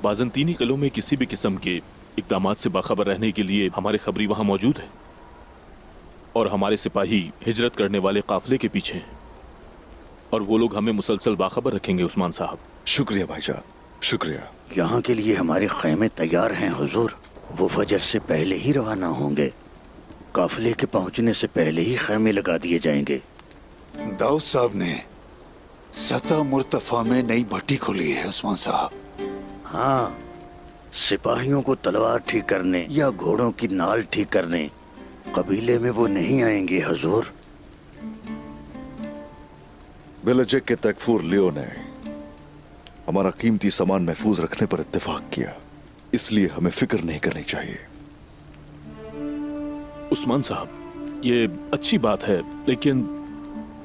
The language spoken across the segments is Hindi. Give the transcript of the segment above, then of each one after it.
बाज़ंतीनी किलों में किसी भी किस्म के इक़दामात से बाखबर रहने के लिए हमारे खबरी वहां मौजूद है और हमारे सिपाही हिजरत करने वाले काफिले के पीछे हैं और वो लोग हमें मुसलसल बाखबर रखेंगे उस्मान साहब। शुक्रिया भाईजान, शुक्रिया। यहाँ के लिए हमारे खैमे तैयार हैं हुजूर। वो फजर से पहले ही रवाना होंगे। काफिले के पहुँचने से पहले ही खैमे लगा दिए जाएंगे। दाऊद साहब ने सतह मुर्तफा में नई भट्टी खोली है उस्मान साहब। हाँ, सिपाहियों को तलवार ठीक करने या घोड़ों की नाल ठीक करने कबीले में वो नहीं आएंगे हुजूर। बेलजेक के तकफूर लियो ने हमारा कीमती सामान महफूज रखने पर इत्तेफाक किया, इसलिए हमें फिक्र नहीं करनी चाहिए। उस्मान साहब, ये अच्छी बात है, लेकिन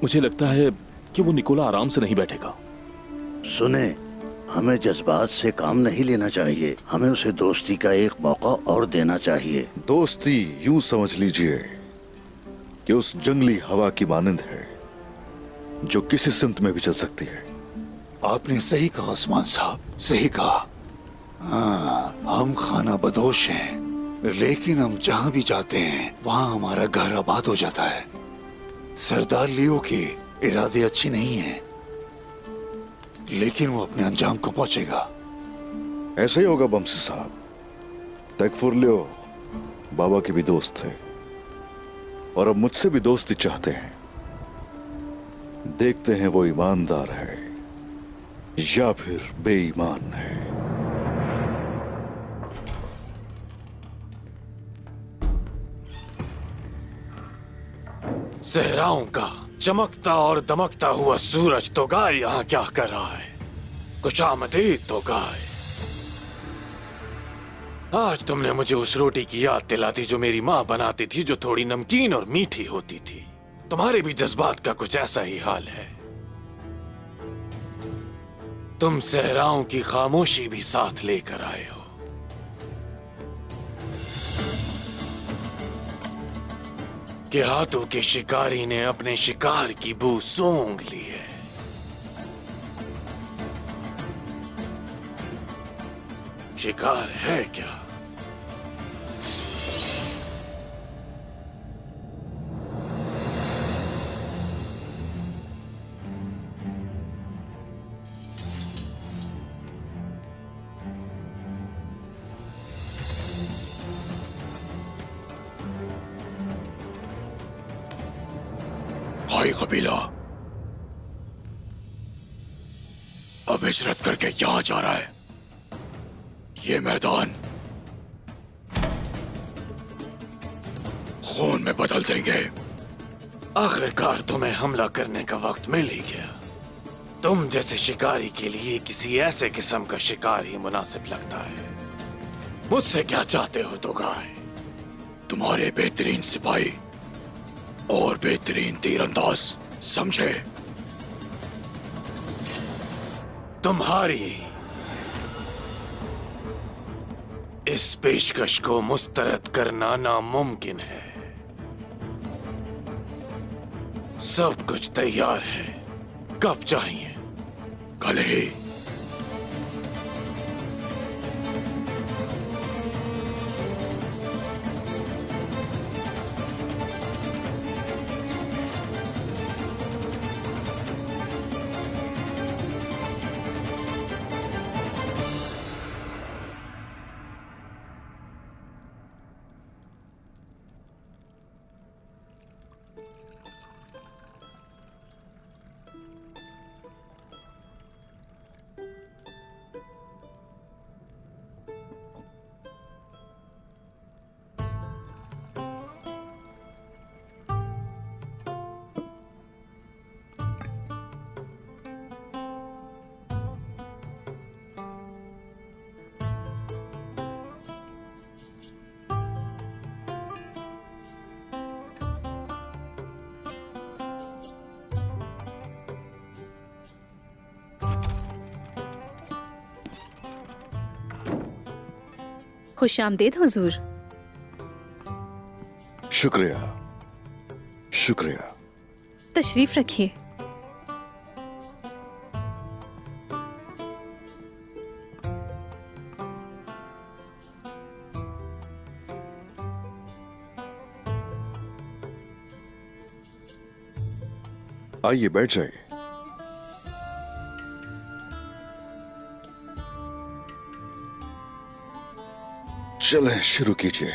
मुझे लगता है कि वो निकोला आराम से नहीं बैठेगा। सुने, हमें जज्बात से काम नहीं लेना चाहिए। हमें उसे दोस्ती का एक मौका और देना चाहिए। दोस्ती यूं समझ लीजिए कि उस जंगली हवा की मानंद है जो किसी सिमत में भी चल सकती है। आपने सही कहा उस्मान साहब, सही कहा। हाँ, हम खाना बदोश हैं, लेकिन हम जहाँ भी जाते हैं वहाँ हमारा घर आबाद हो जाता है। सरदार लियो के इरादे अच्छी नहीं है, लेकिन वो अपने अंजाम को पहुंचेगा। ऐसे ही होगा बमसी साहब। तकफूर लियो बाबा के भी दोस्त थे और अब मुझसे भी दोस्ती चाहते हैं। देखते हैं वो ईमानदार है या फिर बेईमान है। सहराओं का चमकता और दमकता हुआ सूरज तो गाय यहाँ क्या कर रहा है? कुछ आमदीद तो गाय। आज तुमने मुझे उस रोटी की याद दिला दी जो मेरी माँ बनाती थी, जो थोड़ी नमकीन और मीठी होती थी। तुम्हारे भी जज्बात का कुछ ऐसा ही हाल है। तुम सहराओं की खामोशी भी साथ लेकर आए हो। कि हाथों के शिकारी ने अपने शिकार की बू सूंघ ली है। शिकार है क्या? भाई कबीला अब हिजरत करके यहाँ जा रहा है। ये मैदान खून में बदल देंगे। आखिरकार तुम्हें हमला करने का वक्त मिल ही गया। तुम जैसे शिकारी के लिए किसी ऐसे किस्म का शिकार ही मुनासिब लगता है। मुझसे क्या चाहते हो तो गाय? तुम्हारे बेहतरीन सिपाही और बेहतरीन तीरंदाज, समझे? तुम्हारी इस पेशकश को मुस्तरद करना नामुमकिन है। सब कुछ तैयार है। कब चाहिए? कल ही। खुशामदीद हुजूर। शुक्रिया, शुक्रिया। तशरीफ रखिए। आइए बैठ जाइए। चलें शुरू कीजिए।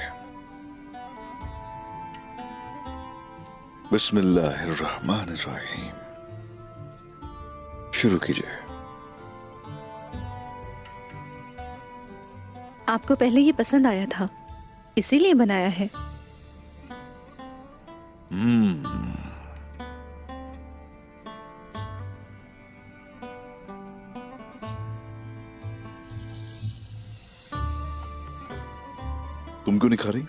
बिस्मिल्लाहिर्रहमानिर्रहीम। शुरू कीजिए। आपको पहले ये पसंद आया था, इसीलिए बनाया है। तुम क्यों नहीं खा रही?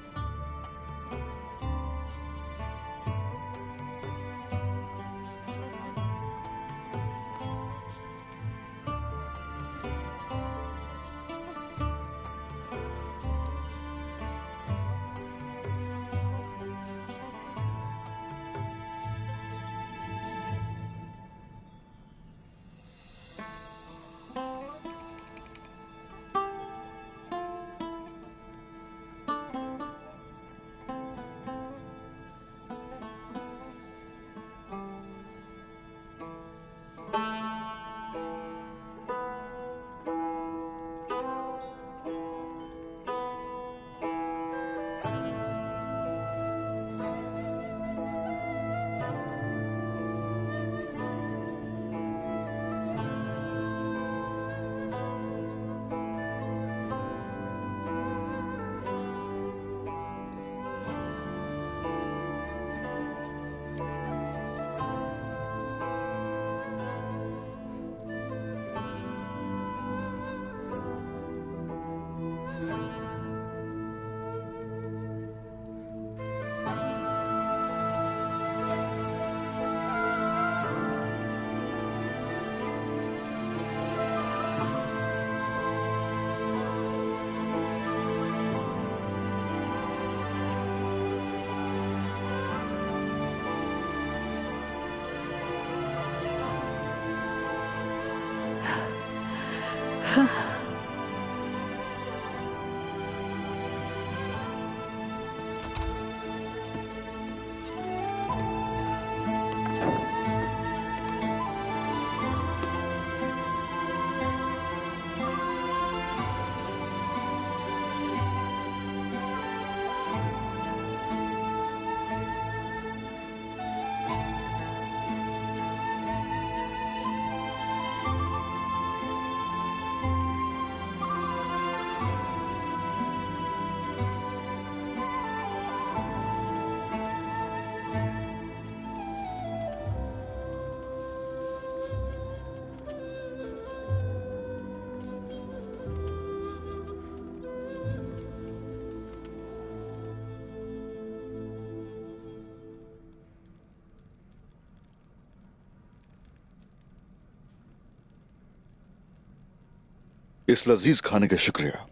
इस लजीज खाने का शुक्रिया।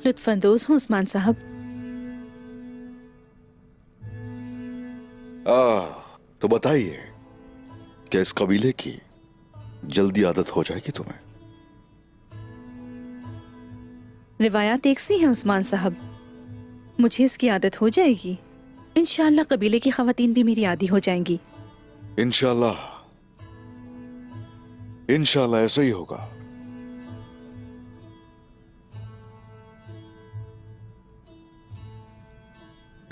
लुत्फानंदोज हूँ उस्मान साहब। तो बताइए, क्या इस कबीले की जल्दी आदत हो जाएगी तुम्हें? रिवायात एक सी है उस्मान साहब, मुझे इसकी आदत हो जाएगी। इंशाअल्लाह कबीले की खवातीन भी मेरी आदी हो जाएंगी। इंशाअल्लाह, इंशाअल्लाह ऐसा ही होगा।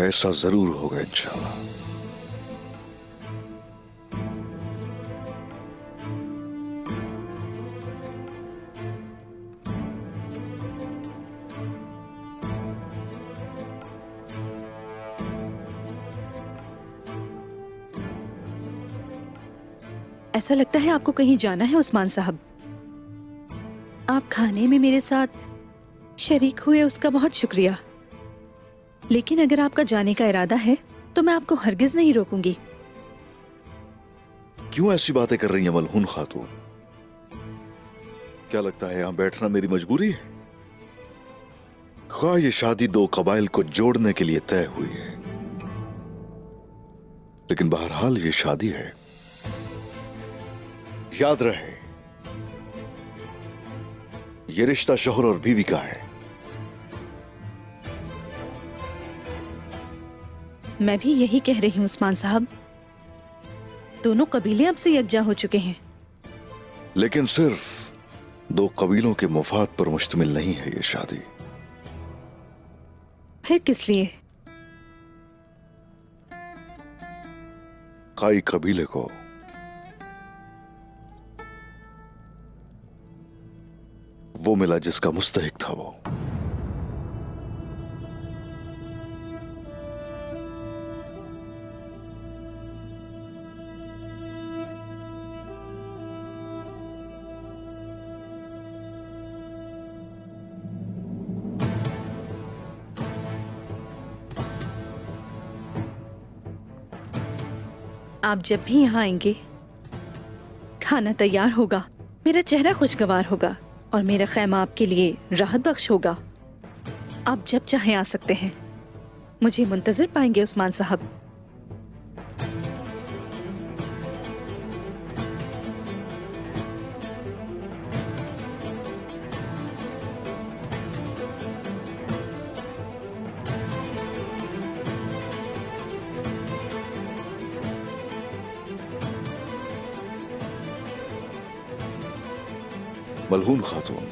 ऐसा जरूर होगा इंशाअल्लाह। ऐसा लगता है आपको कहीं जाना है उस्मान साहब। आप खाने में मेरे साथ शरीक हुए उसका बहुत शुक्रिया, लेकिन अगर आपका जाने का इरादा है तो मैं आपको हरगिज नहीं रोकूंगी। क्यों ऐसी बातें कर रही हैं मलहून खातून? क्या लगता है यहां बैठना मेरी मजबूरी है? ख्वाह ये शादी दो कबाइल को जोड़ने के लिए तय हुई है, लेकिन बहरहाल ये शादी है। याद रहे, ये रिश्ता शौहर और बीवी का है। मैं भी यही कह रही हूँ उस्मान साहब। दोनों कबीले अब से यकजा हो चुके हैं। लेकिन सिर्फ 2 कबीलों के मुफाद पर मुश्तमिल नहीं है ये शादी। फिर किस लिए? काई कबीले को वो मिला जिसका मुस्तहिक था वो। आप जब भी यहाँ आएंगे खाना तैयार होगा, मेरा चेहरा खुशगवार होगा और मेरा खैमा आपके लिए राहत बख्श होगा। आप जब चाहें आ सकते हैं। मुझे मुंतजर पाएंगे उस्मान साहब। मलहून खातून,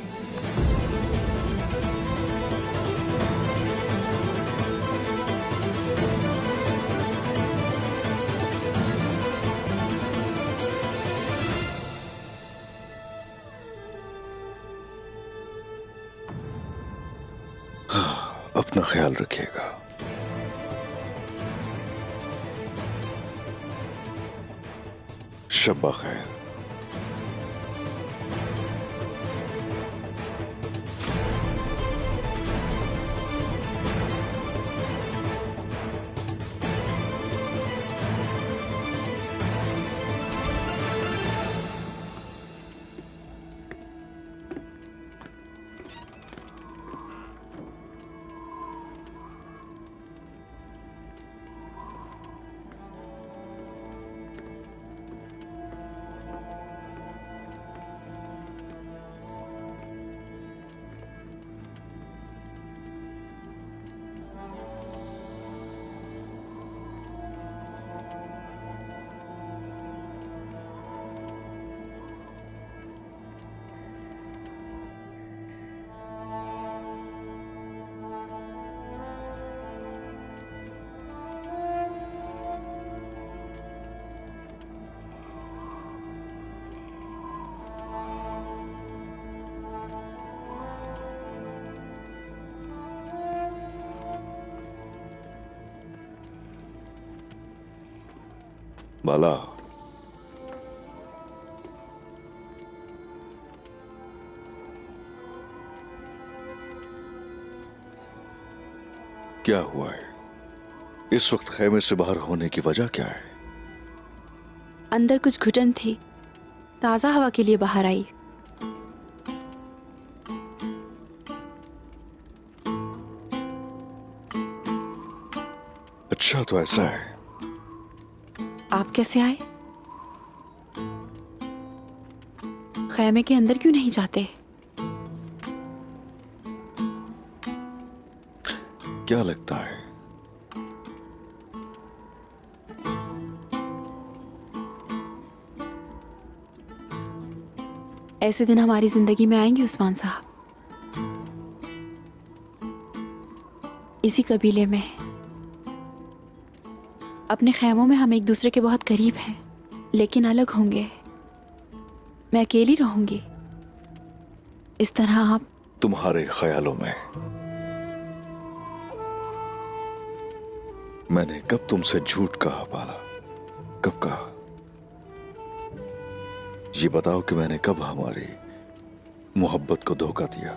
अपना ख्याल रखिएगा। शब्बा खैर। बाला, क्या हुआ है? इस वक्त खेमे से बाहर होने की वजह क्या है? अंदर कुछ घुटन थी, ताजा हवा के लिए बाहर आई। अच्छा, तो ऐसा है। आप कैसे आए? खैमे के अंदर क्यों नहीं जाते? क्या लगता है? ऐसे दिन हमारी जिंदगी में आएंगे उस्मान साहब। इसी कबीले में, अपने खैमों में हम एक दूसरे के बहुत करीब हैं, लेकिन अलग होंगे। मैं अकेली रहूंगी। इस तरह आप तुम्हारे ख्यालों में मैंने कब तुमसे झूठ कहा बाला? कब कहा? ये बताओ कि मैंने कब हमारी मोहब्बत को धोखा दिया?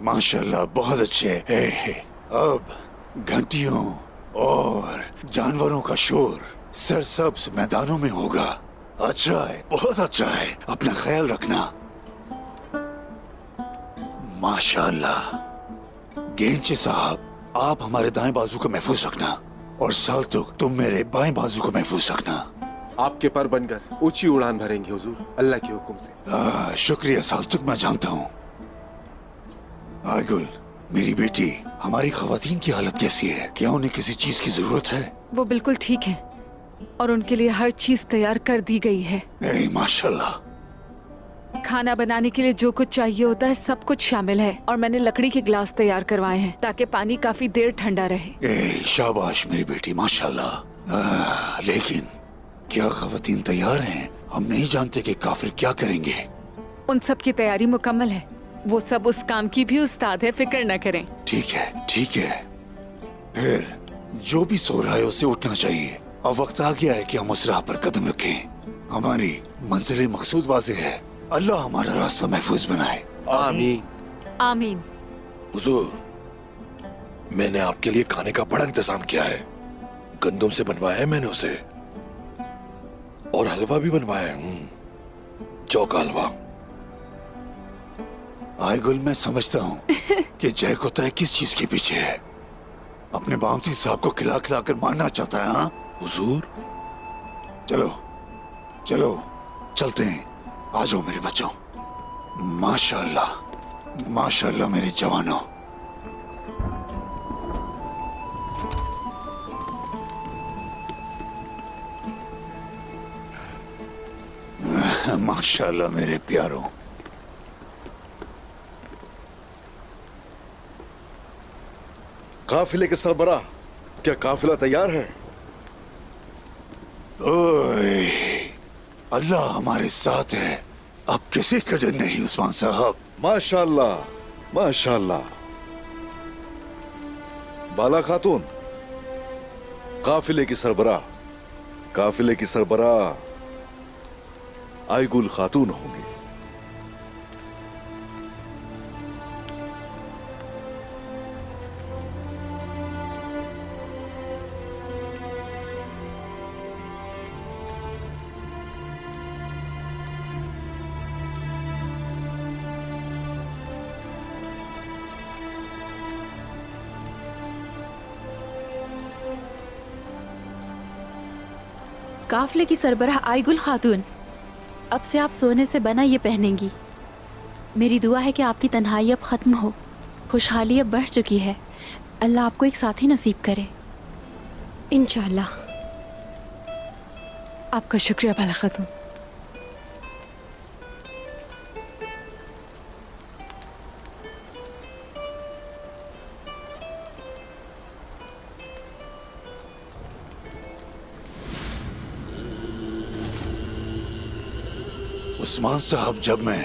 माशाल्लाह बहुत अच्छे। अब घंटियों और जानवरों का शोर सरसब्ज मैदानों में होगा। अच्छा है, बहुत अच्छा है। अपना ख्याल रखना। माशाल्लाह। गेंचे साहब, आप हमारे दाएं बाजू को महफूज रखना और साल्तुक तुम मेरे बाएं बाजू को महफूज रखना। आपके पर बनकर ऊंची उड़ान भरेंगे हुजूर, अल्लाह के हुक्म से। शुक्रिया साल्तुक, मैं जानता हूँ। आयगुल, मेरी बेटी, हमारी खवातीन की हालत कैसी है? क्या उन्हें किसी चीज की जरूरत है? वो बिल्कुल ठीक है और उनके लिए हर चीज तैयार कर दी गई है। माशाल्लाह। खाना बनाने के लिए जो कुछ चाहिए होता है सब कुछ शामिल है और मैंने लकड़ी के ग्लास तैयार करवाए हैं ताकि पानी काफी देर ठंडा रहे। शाबाश मेरी बेटी, माशाल्लाह। लेकिन क्या खवातीन तैयार हैं? हम नहीं जानते कि काफिर क्या करेंगे। उन सब की तैयारी मुकम्मल है। वो सब उस काम की भी उस्ताद है, फिक्र न करें। ठीक है, ठीक है। फिर जो भी सो रहा है उसे उठना चाहिए। अब वक्त आ गया है कि हम उस राह पर कदम रखें। हमारी मंजिल मकसूद वाज़ेह है। अल्लाह हमारा रास्ता महफूज बनाए। आमीन आमीन। हुजूर, मैंने आपके लिए खाने का बड़ा इंतजाम किया है। गंदम से बनवाया है मैंने उसे, और हलवा भी बनवाया है, जौ का हलवा। आयगुल, मैं समझता हूँ कि जय कोता है किस चीज के पीछे है। अपने बामसी साहब को खिला खिला कर मारना चाहता है। हाँ हुजूर, चलो चलो चलते हैं। आ जाओ मेरे बच्चों। माशाल्लाह, माशाल्लाह मेरे जवानों। माशाल्लाह मेरे प्यारों। काफिले के सरबराह, क्या काफिला तैयार है? ओए, अल्लाह हमारे साथ है। अब किसी का डर नहीं उस्मान साहब। माशाल्लाह, माशाल्लाह। बाला खातून, काफिले की सरबराह, काफिले की सरबराह आयगुल खातून होंगी। काफले की सरबराह आयगुल खातून, अब से आप सोने से बना ये पहनेंगी। मेरी दुआ है कि आपकी तन्हाई अब ख़त्म हो, खुशहाली अब बढ़ चुकी है। अल्लाह आपको एक साथी नसीब करे। इंशाल्लाह। आपका शुक्रिया बाला खातून। उस्मान साहब, जब मैं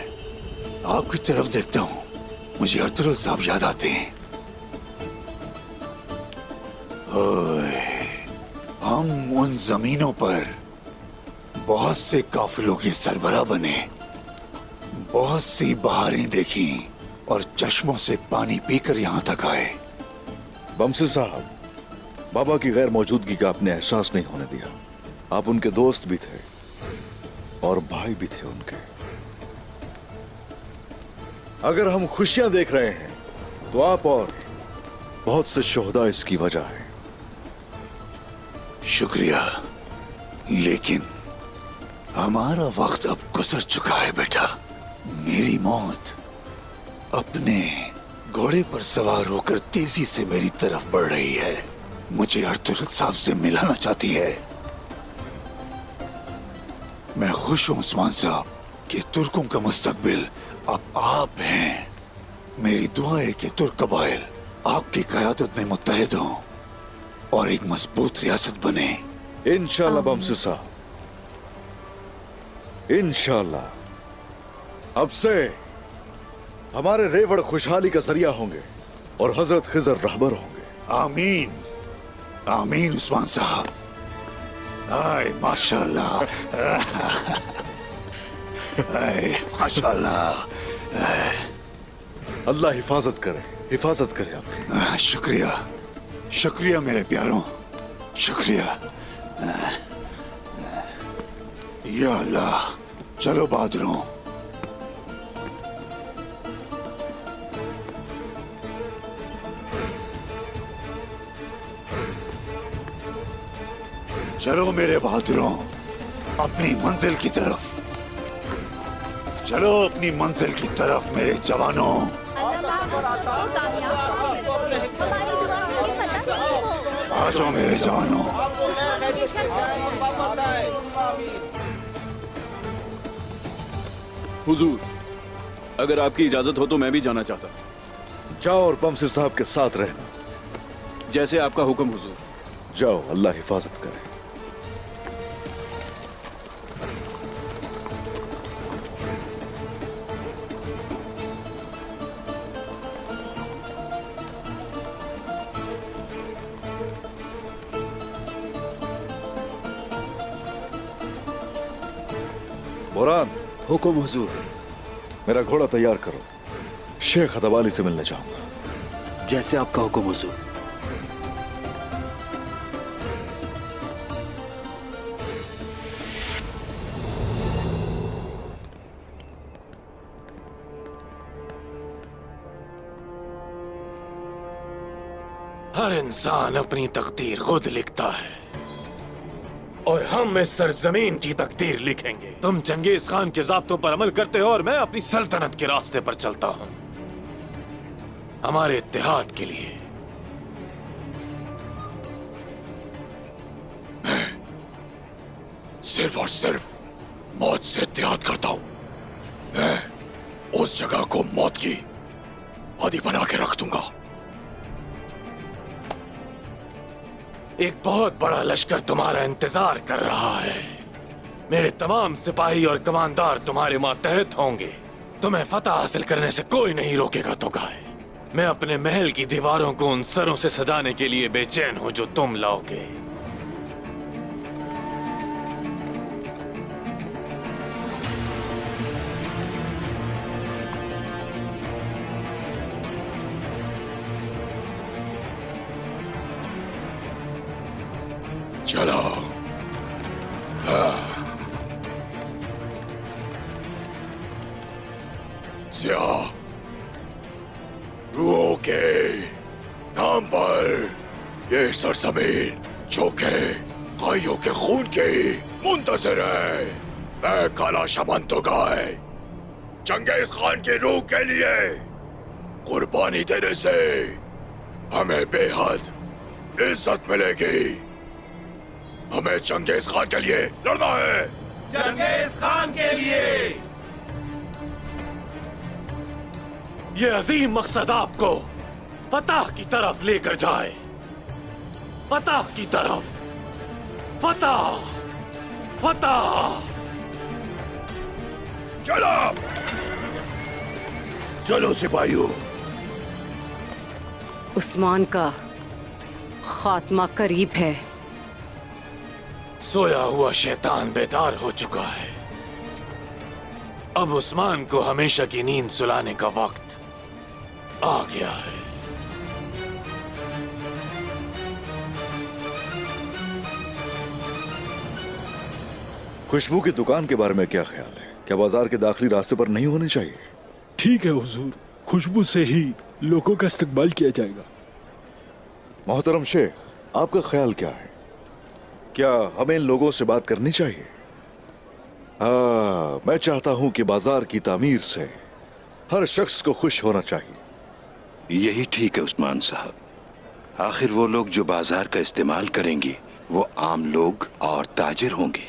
आपकी तरफ देखता हूँ मुझे अब्दुल साहब याद आते हैं। ओए, हम उन जमीनों पर बहुत से काफिलों के सरबराह बने, बहुत सी बहारें देखी और चश्मों से पानी पीकर यहाँ तक आए। बमसी साहब, बाबा की गैर मौजूदगी का आपने एहसास नहीं होने दिया। आप उनके दोस्त भी थे और भाई भी थे उनके। अगर हम खुशियां देख रहे हैं तो आप और बहुत से शोहदा इसकी वजह है। शुक्रिया, लेकिन हमारा वक्त अब गुजर चुका है बेटा। मेरी मौत अपने घोड़े पर सवार होकर तेजी से मेरी तरफ बढ़ रही है। मुझे अर्तुगरुल साहब से मिलाना चाहती है। मैं खुश हूं उस्मान साहब कि तुर्कों का मुस्तकबिल अब आप हैं। मेरी दुआ है कि तुर्क कबाइल आपकी क़यादत में मुत्तहिद हों और एक मजबूत रियासत बने। इंशाल्लाह बमसी साहब, इंशाल्लाह। अब से हमारे रेवड़ खुशहाली का जरिया होंगे और हजरत खिजर रहबर होंगे। आमीन, आमीन उस्मान साहब। आए माशाल्लाह, आए माशाल्लाह। अल्लाह हिफाजत करे आपकी। शुक्रिया, शुक्रिया मेरे प्यारों, शुक्रिया। या अल्लाह, चलो बहादुरों। चलो मेरे बहादुरों, अपनी मंजिल की तरफ चलो, अपनी मंजिल की तरफ मेरे जवानों। आ जाओ मेरे जवानों। हुजूर, अगर आपकी इजाजत हो तो मैं भी जाना चाहता। जाओ और बमसी साहब के साथ रहना। जैसे आपका हुक्म हुजूर। जाओ, अल्लाह हिफाजत करे। बुरहान, हुक्म हुजूर। मेरा घोड़ा तैयार करो, शेख अदवाली से मिलने जाऊंगा। जैसे आपका हुक्म हुजूर। हर इंसान अपनी तकदीर खुद लिखता है और हम इस सरजमीन की तकदीर लिखेंगे। तुम चंगेज खान के ज़ाब्तों पर अमल करते हो और मैं अपनी सल्तनत के रास्ते पर चलता हूं, हमारे इत्तेहाद के लिए। मैं सिर्फ और सिर्फ मौत से इत्तेहाद करता हूं। मैं उस जगह को मौत की आदि बना के रख दूंगा। एक बहुत बड़ा लश्कर तुम्हारा इंतजार कर रहा है। मेरे तमाम सिपाही और कमांडार तुम्हारे मातहत होंगे। तुम्हें फतह हासिल करने से कोई नहीं रोकेगा तो गाय। मैं अपने महल की दीवारों को उन सरों से सजाने के लिए बेचैन हूं जो तुम लाओगे। चलो। स्याह रूहों के नाम पर ये सरजमीन जो के भाइयों के खून की मुंतज़िर है। मैं काला शमन तो गाय चंगेज खान की रूह के लिए कुर्बानी देने से हमें बेहद इज्जत मिलेगी। हमें चंगेज खान के लिए लड़ना है। चंगेज खान के लिए ये अजीम मकसद आपको फतह की तरफ लेकर जाए। फतह की तरफ। फतह, फतह। चलो, चलो सिपाहियों। उस्मान का खात्मा करीब है। सोया हुआ शैतान बेदार हो चुका है। अब उस्मान को हमेशा की नींद सुलाने का वक्त आ गया है। खुशबू की दुकान के बारे में क्या ख्याल है? क्या बाजार के दाखिली रास्ते पर नहीं होनी चाहिए? ठीक है हुजूर, खुशबू से ही लोगों का इस्तकबाल किया जाएगा। मोहतरम शेख, आपका ख्याल क्या है? क्या हमें इन लोगों से बात करनी चाहिए? मैं चाहता हूं कि बाजार की तामीर से हर शख्स को खुश होना चाहिए। यही ठीक है उस्मान साहब। आखिर वो लोग जो बाजार का इस्तेमाल करेंगे वो आम लोग और ताजिर होंगे।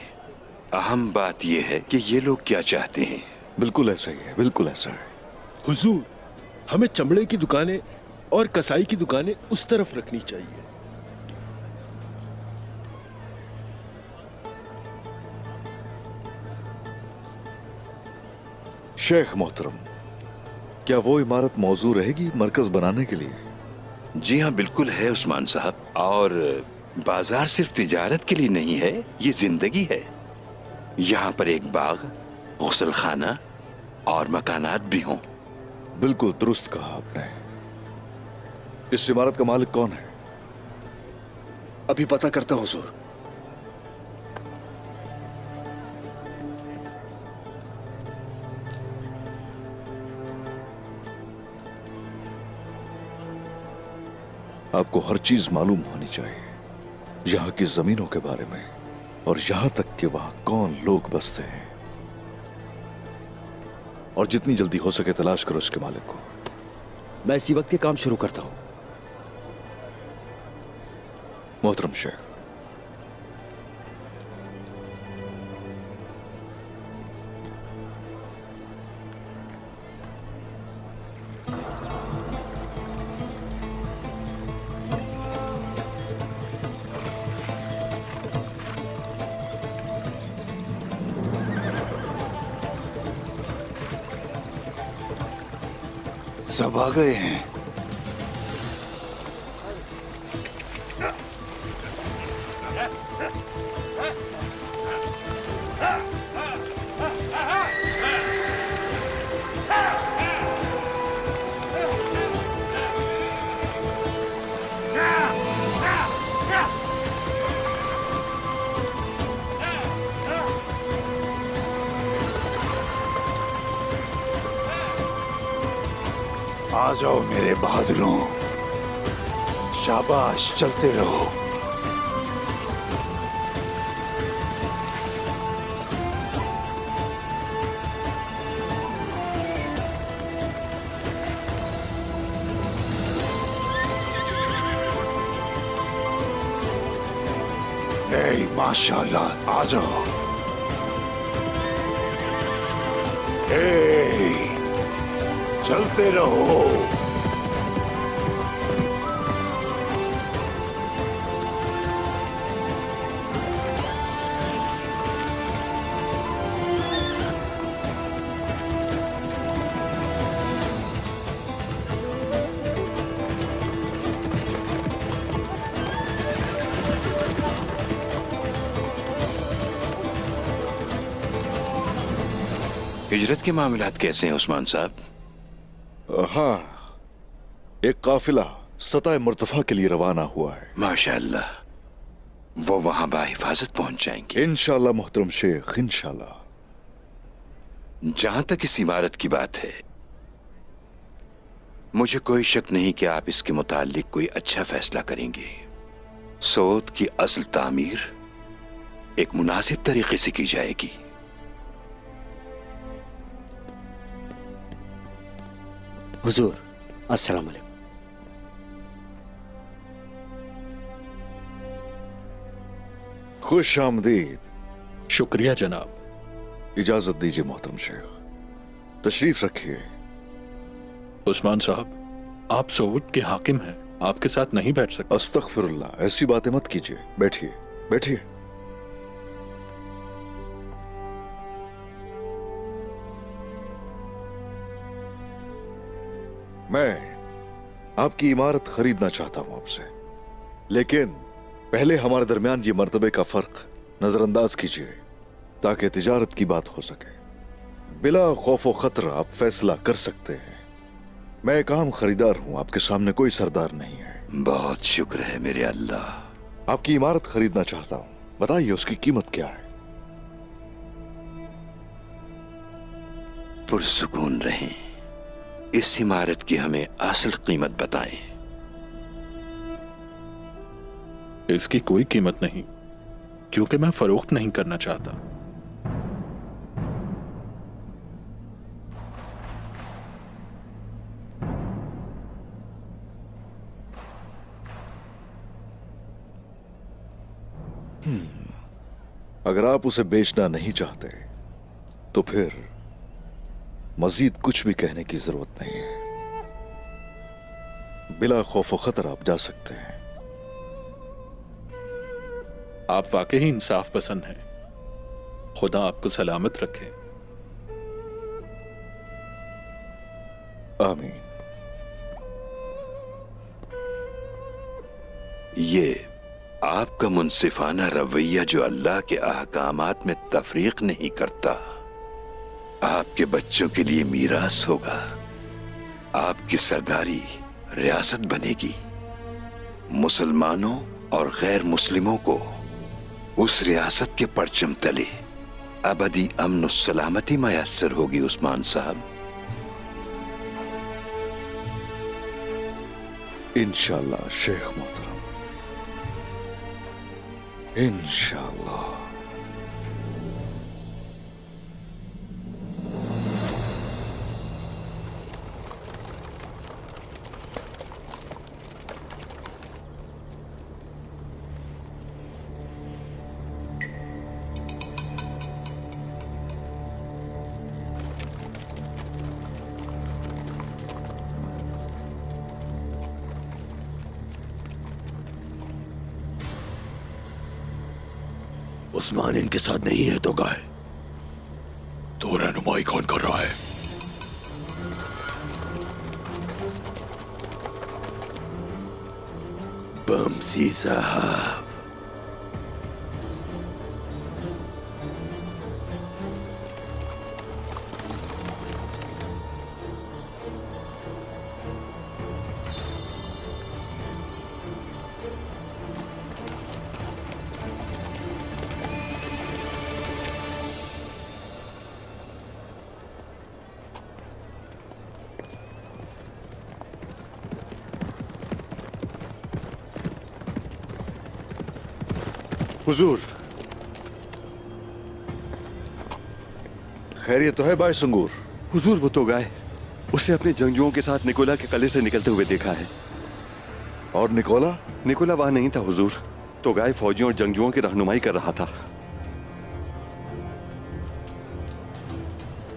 अहम बात यह है कि ये लोग क्या चाहते हैं। बिल्कुल ऐसा ही है, बिल्कुल ऐसा है। हुजूर, हमें चमड़े की दुकानें और कसाई की दुकानें उस तरफ रखनी चाहिए। शेख मोहतरम, क्या वो इमारत मौजू रहेगी मरकज बनाने के लिए? जी हाँ, बिल्कुल है उस्मान साहब। और बाजार सिर्फ तिजारत के लिए नहीं है, ये जिंदगी है। यहाँ पर एक बाग, गुसल खाना और मकानात भी हों। बिल्कुल दुरुस्त कहा आपने। इस इमारत का मालिक कौन है? अभी पता करता हूं हुजूर। आपको हर चीज मालूम होनी चाहिए, यहाँ की जमीनों के बारे में, और यहां तक कि वहां कौन लोग बसते हैं। और जितनी जल्दी हो सके तलाश करो उसके मालिक को। मैं इसी वक्त ये काम शुरू करता हूं। मोहतरम शेख, सब आ गए हैं। आ जाओ मेरे बहादुरों, शाबाश, चलते रहो। माशाल्लाह, आ जाओ। चलते रहो। हिजरत के मामलात कैसे हैं उस्मान साहब? हाँ, एक काफिला सताए मुर्तफा के लिए रवाना हुआ है। माशाअल्लाह, वो वहां बाहिफाजत पहुंच जाएंगे इंशाल्लाह मोहतरम शेख, इंशाल्लाह। जहां तक इस इमारत की बात है, मुझे कोई शक नहीं कि आप इसके मुतालिक कोई अच्छा फैसला करेंगे। सौद की असल तामीर एक मुनासिब तरीके से की जाएगी। हुजूर, अस्सलाम वालेकुम। खुश आमदीद। शुक्रिया जनाब। इजाजत दीजिए मोहतरम शेख, तशरीफ रखिए। उस्मान साहब, आप सऊद के हाकिम हैं, आपके साथ नहीं बैठ सकते। अस्तगफिरुल्लाह, ऐसी बातें मत कीजिए। बैठिए बैठिए। मैं आपकी इमारत खरीदना चाहता हूं आपसे, लेकिन पहले हमारे दरमियान ये मर्तबे का फर्क नजरअंदाज कीजिए ताकि तिजारत की बात हो सके। बिला खौफ व खतरा आप फैसला कर सकते हैं। मैं एक आम खरीदार हूं, आपके सामने कोई सरदार नहीं है। बहुत शुक्र है मेरे अल्लाह। आपकी इमारत खरीदना चाहता हूं, बताइए उसकी कीमत क्या है? पुरसुकून रहें, इस इमारत की हमें असल कीमत बताएं। इसकी कोई कीमत नहीं, क्योंकि मैं फरोख्त नहीं करना चाहता। अगर आप उसे बेचना नहीं चाहते तो फिर मजीद कुछ भी कहने की जरूरत नहीं है। बिला खौफ व खतर आप जा सकते हैं। आप वाकई इंसाफ पसंद हैं। खुदा आपको सलामत रखे। आमीन। ये आपका मुनसिफाना रवैया जो अल्लाह के अहकामात में तफरीक नहीं करता, आपके बच्चों के लिए मीरास होगा। आपकी सरदारी रियासत बनेगी। मुसलमानों और गैर मुस्लिमों को उस रियासत के परचम तले अबदी अमन और सलामती मयस्सर होगी उस्मान साहब। इंशाल्लाह शेख मोहतरम, इंशाल्लाह। उस्मान इनके साथ नहीं है तो गाय तो रहनुमाई कौन कर रहा है? बमसी साहब, हुजूर, खैरियत तो है भाई संगूर? हुजूर वो तो गाय, उसे अपने जंगजुओं के साथ निकोला के किले से निकलते हुए देखा है। और निकोला? निकोला वहां नहीं था हुजूर, तो गाय फौजियों और जंगजुओं की रहनुमाई कर रहा था।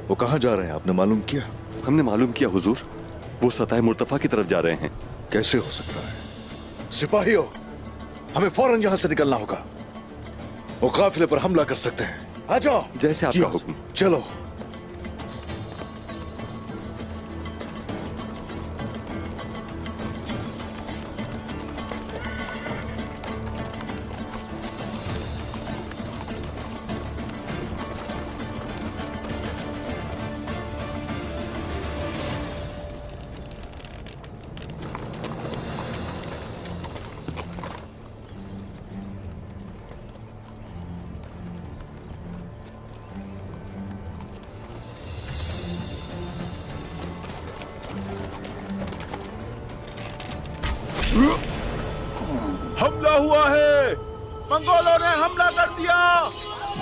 वो कहाँ जा रहे हैं, आपने मालूम किया? हमने मालूम किया हुजूर, वो सतह मुर्तफा की तरफ जा रहे हैं। कैसे हो सकता है? सिपाहियों, हमें फौरन यहां से निकलना होगा। वो काफिले पर हमला कर सकते हैं। आ जाओ। जैसे आपका हुक्म। चलो। हमला हुआ है, मंगोलों ने हमला कर दिया।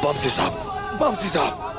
बमसी साहब, बमसी साहब,